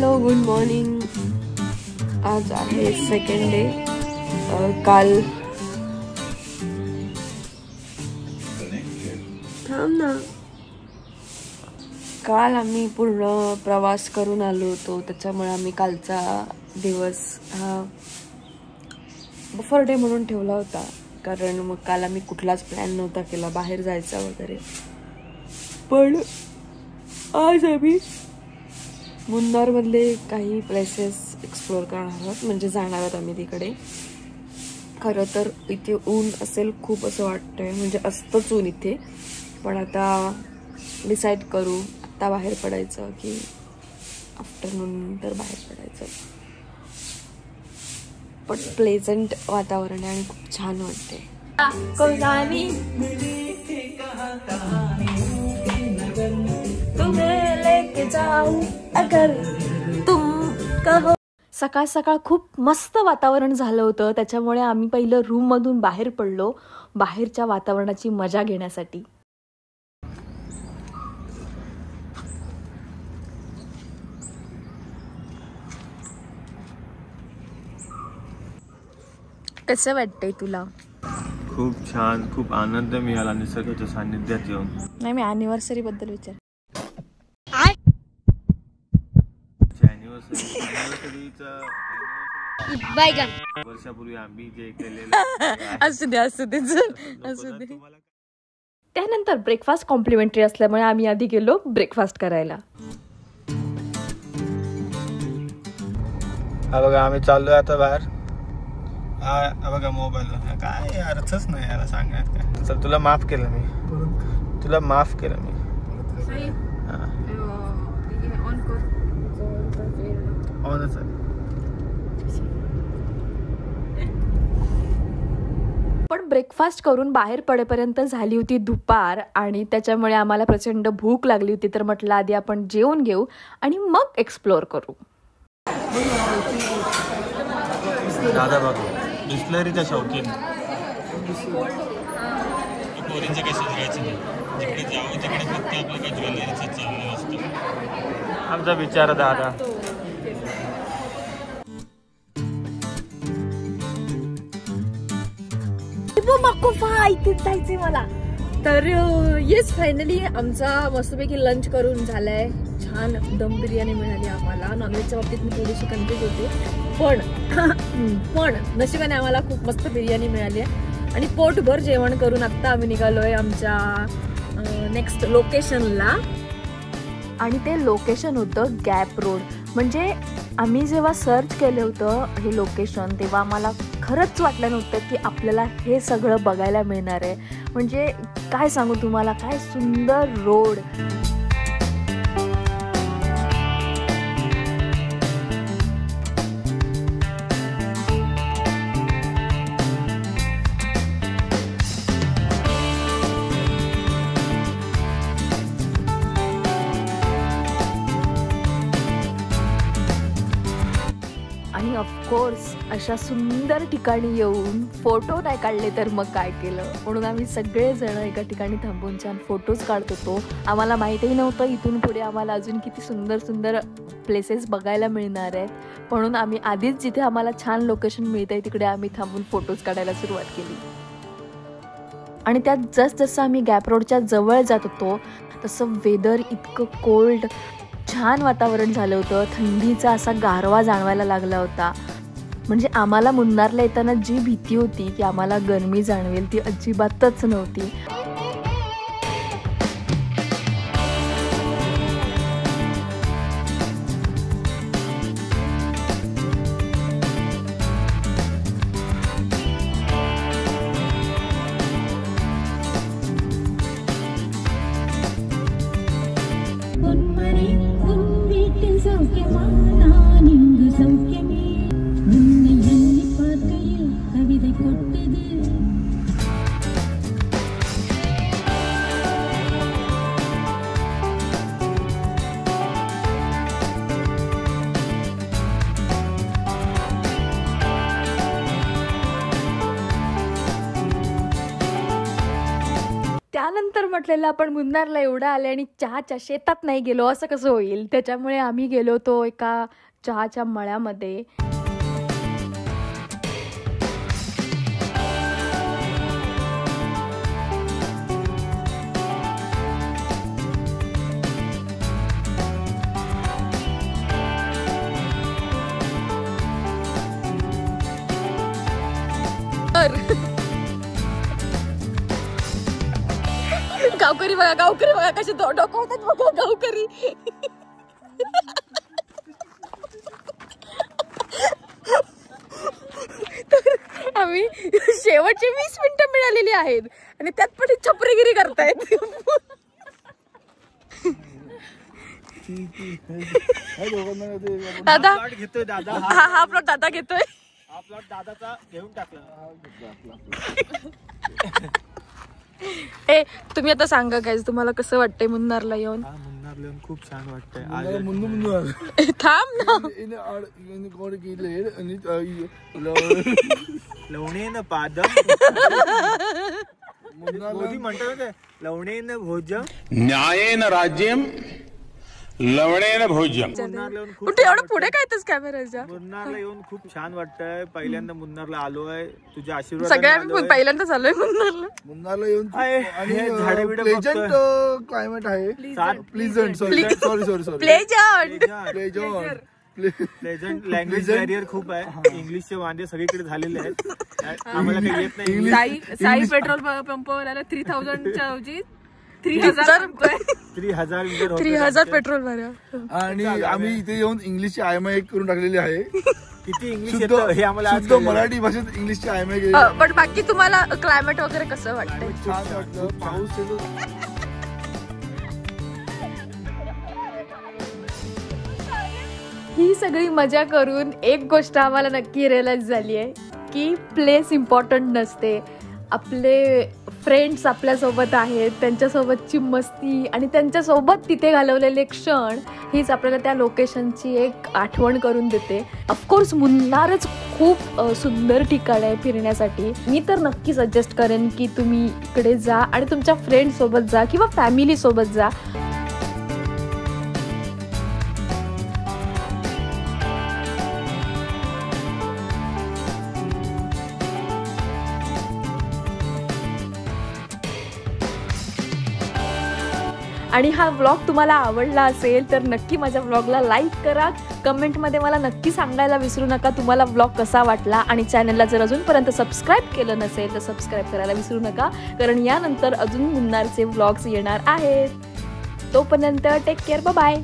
Hello, good morning. आज आहे second day. काल थांब ना, काल आम्ही पूर्ण प्रवास करून आलो होतो, त्याच्यामुळे आम्ही कालचा दिवस हा बफर डे म्हणून ठेवला होता. कारण मग काल आम्ही कुठलाच प्लॅन नव्हता केला बाहेर जायचा वगैरे. पण आज आम्ही मुन्नारमधले काही प्लेसेस एक्सप्लोअर करणार आहोत, म्हणजे जाणार आहोत आम्ही तिकडे. खरं तर इथे ऊन असेल खूप असं वाटतंय, म्हणजे असतंच ऊन इथे. पण आता डिसाईड करू आत्ता बाहेर पडायचं की आफ्टरनून नंतर बाहेर पडायचं. पण प्लेझंट वातावरण आहे आणि खूप छान वाटते. सकाळ सकाळ खूप मस्त वातावरण झालं होतं, त्याच्यामुळे आम्ही पहिलं रूम मधून बाहेर पडलो बाहेरच्या वातावरणाची मजा घेण्यासाठी. कसं वाटतंय तुला? खूप छान, खूप आनंद मिळाला निसर्गाच्या सानिध्यात येऊन. नाही, मी अॅनिव्हर्सरी बद्दल विचार. वर्षापूर्वी आम्ही जे केलेलं असू दे असू दे असू दे. त्यानंतर ब्रेकफास्ट कॉम्प्लिमेंटरी असल्यामुळे आम्ही आधी गेलो ब्रेकफास्ट करायला. हा बघा, आम्ही चाललोय आता बाहेर. हा बघा मोबाईल काय अर्थच नाही याला सांगण्यात. काय चल, तुला माफ केलं मी, तुला माफ केलं मी. ऑनच आहे. पण ब्रेकफास्ट करून बाहेर पडेपर्यंत झाली होती दुपार, आणि त्याच्यामुळे आम्हाला प्रचंड भूक लागली होती. तर म्हटलं आधी आपण जेवून घेऊ आणि मग एक्सप्लोअर करू. दादा बाबू बिस्लरीच्या शौकीन. पोरींचं काही सुधारायचं नाही, जिकडे जाऊ तिकडे फक्त आपलं काही ज्वेलरीचं चाललं असतं. आमचा विचार दादा. इथे जायचंय मला. तर येस, फायनली आमचा मस्तपैकी लंच करून झालाय. छान दम बिर्याणी मिळाली आम्हाला. नॉनव्हेजच्या बाबतीत मी थोडीशी कन्फ्यूज होते, पण नशिबाने आम्हाला खूप मस्त बिर्याणी मिळाली आहे. आणि पोटभर जेवण करून आत्ता आम्ही निघालोय आमच्या नेक्स्ट लोकेशनला. आणि ते लोकेशन होतं गॅप रोड. म्हणजे आम्ही जेव्हा सर्च केलं होतं हे लोकेशन, तेव्हा आम्हाला खरंच वाटलं नव्हतं की आपल्याला हे सगळं बघायला मिळणार आहे. म्हणजे काय सांगू तुम्हाला, काय सुंदर रोड. आणि ऑफकोर्स अशा सुंदर ठिकाणी येऊन फोटो नाही काढले तर मग काय केलं, म्हणून आम्ही सगळेजण एका ठिकाणी थांबून छान फोटोज काढत होतो. आम्हाला माहितीही नव्हतं इथून पुढे आम्हाला अजून किती सुंदर सुंदर प्लेसेस बघायला मिळणार आहेत. म्हणून आम्ही आधीच जिथे आम्हाला छान लोकेशन मिळतंय तिकडे आम्ही थांबून फोटोज काढायला सुरुवात केली. आणि त्यात जसं आम्ही गॅप रोडच्या जवळ जात होतो तसं वेदर इतकं कोल्ड, छान वातावरण झालं होतं. थंडीचा असा गारवा जाणवायला लागला होता. म्हणजे आम्हाला मुन्नारला येताना जी भीती होती की आम्हाला गरमी जाणवेल ती अजिबातच नव्हती. त्यानंतर म्हटलेलं आपण मुन्नारला एवढं आले आणि चहाच्या शेतात नाही गेलो असं कसं होईल. त्याच्यामुळे आम्ही गेलो होतो एका चहाच्या मळ्यामध्ये. गावकरी बघा कसे डोकवतात बघा गावकरी. तर आम्ही शेवटचे 20 मिनिटं मिळालेली आहेत आणि त्यात पण छपरीगिरी करतायत. दादा घेतोय दादा. हा प्लॉट दादा घेतोय. हा प्लॉट दादाचा घेऊन टाकला. ए तुम्ही आता सांगा काय तुम्हाला कसं वाटतंय मुन्नारला येऊन. मुन्नारला येऊन खूप छान वाटतंय. थांब ना. लवणेन पादम मोदी म्हणतात ना, लवणेन भोजन न्यायेन राज्यम लवणेन भोजन. कुठे एवढं पुढे काय तेच कॅमेराच्या. मुन्नारला येऊन खूप छान वाटतंय. पहिल्यांदा मुन्नारला आलोय. तुझ्या आशीर्वाद सगळ्या पहिल्यांदा चाललोय मुन्नारला येऊन आणि झाडे बिडे प्लेजंट क्लायमेट आहे. Pleasant sorry pleasant language barrier खूप आहे. इंग्लिशचे वांदे सगळीकडे झालेले आहेत. आम्हाला काही येत नाही. साई पेट्रोल पंपावर 3000च्या ऐवजी 3000 पेट्रोल भरा. आणि आम्ही इथे येऊन इंग्लिशची आयएमआय करून टाकलेली आहे. किती इंग्लिश येतं हे आम्हाला शुद्ध मराठी भाषेत इंग्लिशची आयएमआय. पण बाकी तुम्हाला क्लायमेट वगैरे कसं वाटतंय. छान वाटतं. पाऊस येतो. ही सगळी मजा करून एक गोष्ट आम्हाला नक्की रिअलाइज झाली आहे की प्लेस इम्पॉर्टंट नसते. आपले फ्रेंड्स आपल्यासोबत आहेत, त्यांच्यासोबतची मस्ती आणि त्यांच्यासोबत तिथे घालवलेले क्षण हीच आपल्याला त्या लोकेशनची एक आठवण करून देते. ऑफकोर्स मुन्नारच खूप सुंदर ठिकाण आहे फिरण्यासाठी. मी तर नक्की सजेस्ट करेन की तुम्ही इकडे जा आणि तुमच्या फ्रेंड्ससोबत जा किंवा फॅमिलीसोबत जा. आणि हा व्लॉग तुम्हाला आवडला असेल तर नक्की माझ्या व्लॉगला लाईक करा. कमेंटमध्ये मला नक्की सांगायला विसरू नका तुम्हाला व्लॉग कसा वाटला. आणि चॅनलला जर अजूनपर्यंत सबस्क्राईब केलं नसेल तर सबस्क्राईब करायला विसरू नका, कारण यानंतर अजून मुन्नारचे व्लॉग्स येणार आहेत. तोपर्यंत टेक केअर. बाय.